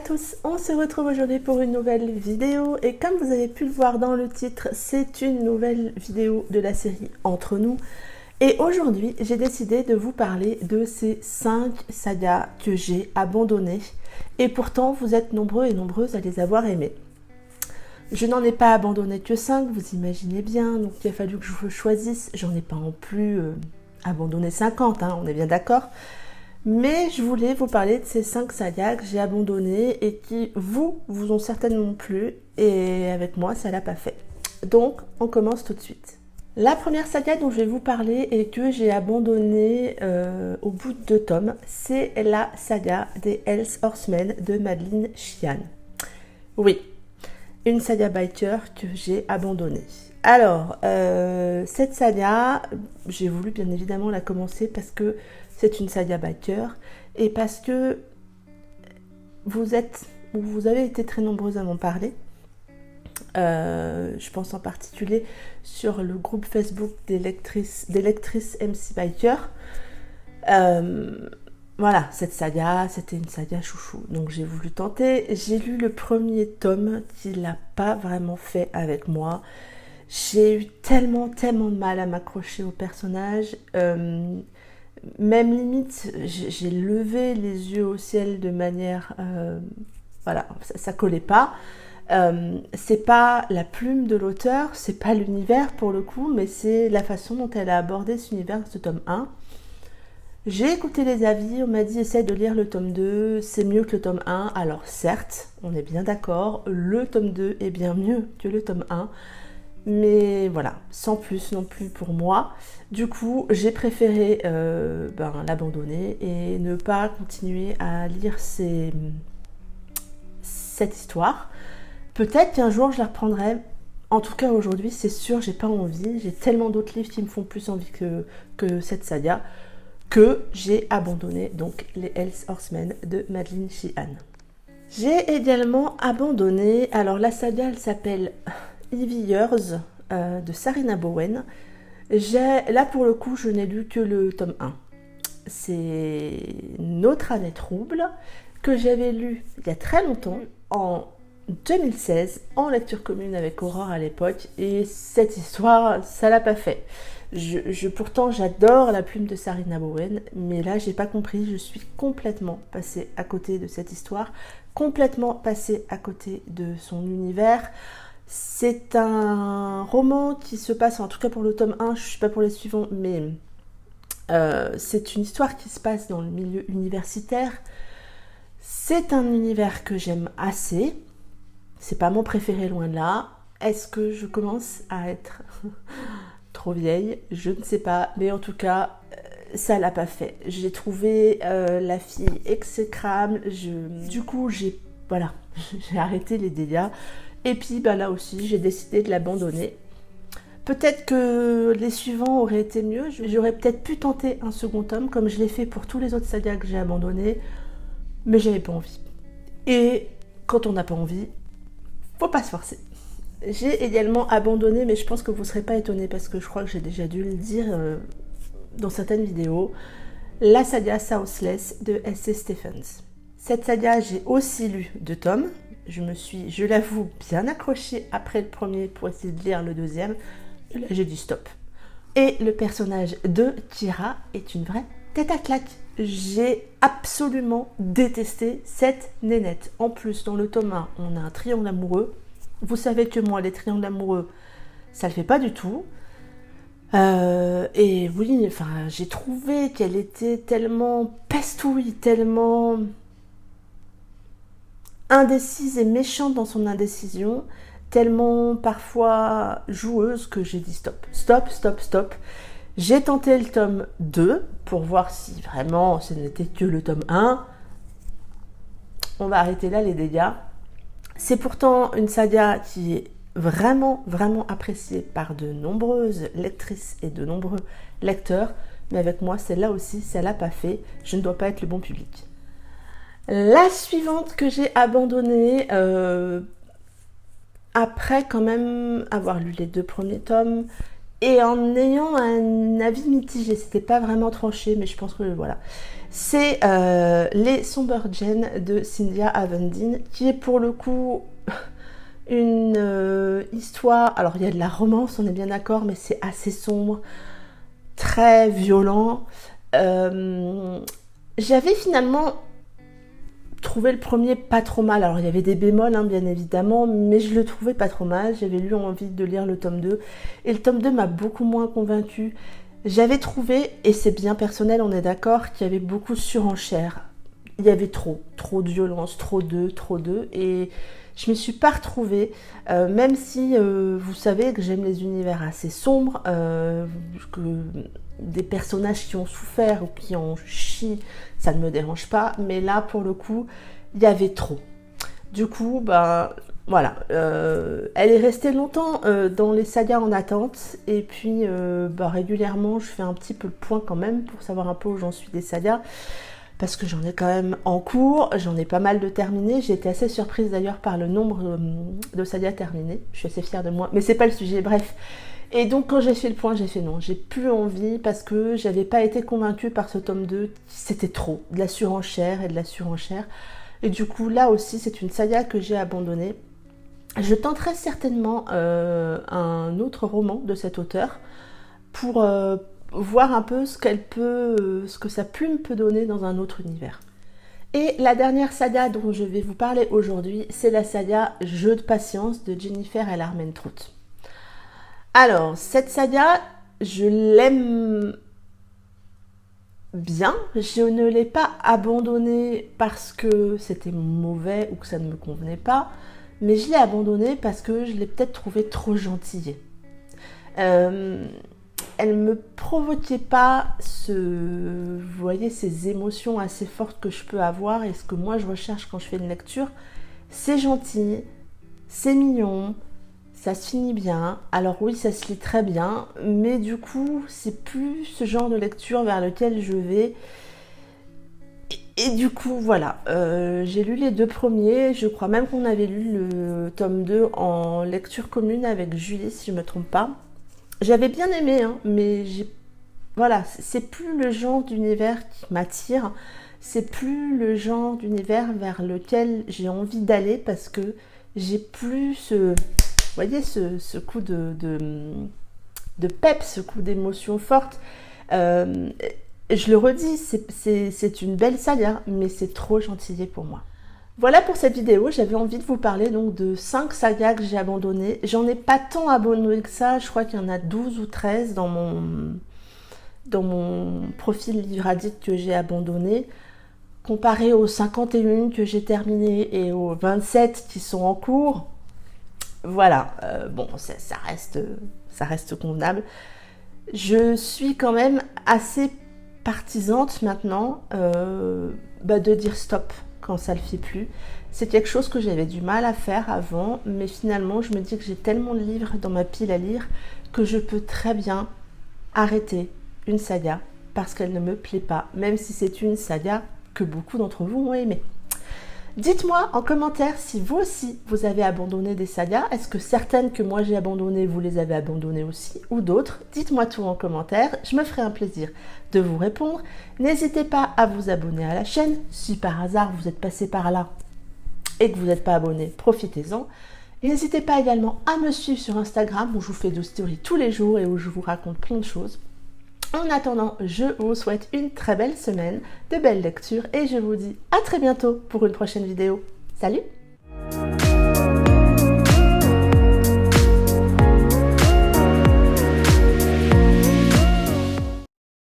tous, on se retrouve aujourd'hui pour une nouvelle vidéo et comme vous avez pu le voir dans le titre, c'est une nouvelle vidéo de la série Entre nous. Et aujourd'hui, j'ai décidé de vous parler de ces 5 sagas que j'ai abandonnées et pourtant vous êtes nombreux et nombreuses à les avoir aimées. Je n'en ai pas abandonné que 5, vous imaginez bien, donc il a fallu que je choisisse, j'en ai pas non plus abandonné 50, hein, on est bien d'accord. Mais je voulais vous parler de ces 5 sagas que j'ai abandonnées et qui vous ont certainement plu et avec moi ça l'a pas fait. Donc on commence tout de suite. La première saga dont je vais vous parler et que j'ai abandonnée au bout de 2 tomes, c'est la saga des Hells Horsemen de Madeline Sheehan. Oui, une saga biker que j'ai abandonnée. Alors, cette saga, j'ai voulu bien évidemment la commencer parce que c'est une saga biker et parce que vous avez été très nombreuses à m'en parler. Je pense en particulier sur le groupe Facebook des lectrices MC Biker. Voilà, cette saga, c'était une saga chouchou, donc j'ai voulu tenter. J'ai lu le premier tome qui l'a pas vraiment fait avec moi. J'ai eu tellement de mal à m'accrocher au personnage. Même limite, j'ai levé les yeux au ciel de manière... voilà, ça collait pas. C'est pas la plume de l'auteur, c'est pas l'univers pour le coup, mais c'est la façon dont elle a abordé cet univers, ce tome 1. J'ai écouté les avis, on m'a dit essaie de lire le tome 2, c'est mieux que le tome 1. Alors certes, on est bien d'accord, le tome 2 est bien mieux que le tome 1. Mais voilà, sans plus non plus pour moi. Du coup, j'ai préféré l'abandonner et ne pas continuer à lire cette histoire. Peut-être qu'un jour je la reprendrai. En tout cas, aujourd'hui, c'est sûr, j'ai pas envie. J'ai tellement d'autres livres qui me font plus envie que cette saga que j'ai abandonné donc les Hells Horsemen de Madeline Sheehan. J'ai également abandonné, alors la saga elle s'appelle Ivy Years de Sarina Bowen. Là pour le coup je n'ai lu que le tome 1. C'est Notre année trouble que j'avais lu il y a très longtemps, en 2016, en lecture commune avec Aurore à l'époque, et cette histoire ça l'a pas fait. Pourtant j'adore la plume de Sarina Bowen, mais là j'ai pas compris, je suis complètement passée à côté de cette histoire, complètement passée à côté de son univers. C'est un roman qui se passe, en tout cas pour le tome 1, je ne suis pas pour les suivants, mais c'est une histoire qui se passe dans le milieu universitaire. C'est un univers que j'aime assez. C'est pas mon préféré, loin de là. Est-ce que je commence à être trop vieille? Je ne sais pas, mais en tout cas, ça l'a pas fait. J'ai trouvé la fille exécrable. Du coup, j'ai arrêté les dégâts. Et puis là aussi, j'ai décidé de l'abandonner. Peut-être que les suivants auraient été mieux. J'aurais peut-être pu tenter un second tome, comme je l'ai fait pour tous les autres sagas que j'ai abandonnés. Mais j'avais pas envie. Et quand on n'a pas envie, faut pas se forcer. J'ai également abandonné, mais je pense que vous ne serez pas étonnés, parce que je crois que j'ai déjà dû le dire dans certaines vidéos, la saga Southless de S.C. Stephens. Cette saga, j'ai aussi lu 2 tomes. Je me suis, je l'avoue, bien accrochée après le premier pour essayer de lire le deuxième. Et là, j'ai dit stop. Et le personnage de Kira est une vraie tête à claque. J'ai absolument détesté cette nénette. En plus, dans le tome 1, on a un triangle amoureux. Vous savez que moi, les triangles amoureux, ça le fait pas du tout. Et oui, j'ai trouvé qu'elle était tellement pestouille, tellement indécise et méchante dans son indécision, tellement parfois joueuse, que j'ai dit stop. Stop. J'ai tenté le tome 2 pour voir si vraiment ce n'était que le tome 1. On va arrêter là les dégâts. C'est pourtant une saga qui est vraiment appréciée par de nombreuses lectrices et de nombreux lecteurs, mais avec moi, celle-là aussi, ça l'a pas fait. Je ne dois pas être le bon public. La suivante que j'ai abandonnée, après quand même avoir lu les 2 premiers tomes et en ayant un avis mitigé. C'était pas vraiment tranché, mais je pense que voilà. C'est Les Sombergen de Cynthia Avendin, qui est pour le coup une histoire. Alors il y a de la romance, on est bien d'accord, mais c'est assez sombre, très violent. J'avais finalement trouvé le premier pas trop mal. Alors il y avait des bémols, hein, bien évidemment, mais je le trouvais pas trop mal. J'avais eu envie de lire le tome 2, et le tome 2 m'a beaucoup moins convaincue. J'avais trouvé, et c'est bien personnel, on est d'accord, qu'il y avait beaucoup de surenchère. Il y avait trop de violence, trop d'eux, et je me suis pas retrouvée, même si vous savez que j'aime les univers assez sombres, que des personnages qui ont souffert ou qui en chient, ça ne me dérange pas, mais là pour le coup, il y avait trop. Du coup, voilà, elle est restée longtemps dans les sagas en attente, et puis régulièrement je fais un petit peu le point quand même pour savoir un peu où j'en suis des sagas, parce que j'en ai quand même en cours, j'en ai pas mal de terminés. J'ai été assez surprise d'ailleurs par le nombre de sagas terminées, je suis assez fière de moi, mais c'est pas le sujet, bref. Et donc quand j'ai fait le point, j'ai fait non, j'ai plus envie, parce que j'avais pas été convaincue par ce tome 2, c'était trop, de la surenchère et de la surenchère. Et du coup là aussi c'est une saga que j'ai abandonnée. Je tenterai certainement un autre roman de cet auteur pour voir un peu ce que sa plume peut donner dans un autre univers. Et la dernière saga dont je vais vous parler aujourd'hui, c'est la saga Jeu de patience de Jennifer L. Armentrout. Alors, cette saga, je l'aime bien. Je ne l'ai pas abandonnée parce que c'était mauvais ou que ça ne me convenait pas, mais je l'ai abandonnée parce que je l'ai peut-être trouvée trop gentille. Elle me provoquait pas vous voyez, ces émotions assez fortes que je peux avoir, et ce que moi je recherche quand je fais une lecture. C'est gentil, c'est mignon, ça se finit bien. Alors oui, ça se lit très bien, mais du coup, c'est plus ce genre de lecture vers lequel je vais. Et du coup, voilà, j'ai lu les 2 premiers. Je crois même qu'on avait lu le tome 2 en lecture commune avec Julie, si je ne me trompe pas. J'avais bien aimé, hein, mais voilà, c'est plus le genre d'univers qui m'attire. C'est plus le genre d'univers vers lequel j'ai envie d'aller, parce que j'ai plus vous voyez, ce coup de pep, ce coup d'émotion forte. Je le redis, c'est une belle saga, mais c'est trop gentillé pour moi. Voilà pour cette vidéo, j'avais envie de vous parler donc de 5 sagas que j'ai abandonnées. J'en ai pas tant abandonné que ça, je crois qu'il y en a 12 ou 13 dans mon profil livre addict que j'ai abandonné, comparé aux 51 que j'ai terminées et aux 27 qui sont en cours. Voilà, bon, ça reste convenable. Je suis quand même assez partisante maintenant de dire stop quand ça le fait plus. C'est quelque chose que j'avais du mal à faire avant, mais finalement je me dis que j'ai tellement de livres dans ma pile à lire que je peux très bien arrêter une saga parce qu'elle ne me plaît pas, même si c'est une saga que beaucoup d'entre vous ont aimé. Dites-moi en commentaire si vous aussi vous avez abandonné des sagas. Est-ce que certaines que moi j'ai abandonnées, vous les avez abandonnées aussi, ou d'autres? Dites-moi tout en commentaire, je me ferai un plaisir de vous répondre. N'hésitez pas à vous abonner à la chaîne. Si par hasard vous êtes passé par là et que vous n'êtes pas abonné, profitez-en. Et n'hésitez pas également à me suivre sur Instagram, où je vous fais des stories tous les jours et où je vous raconte plein de choses. En attendant, je vous souhaite une très belle semaine, de belles lectures, et je vous dis à très bientôt pour une prochaine vidéo. Salut!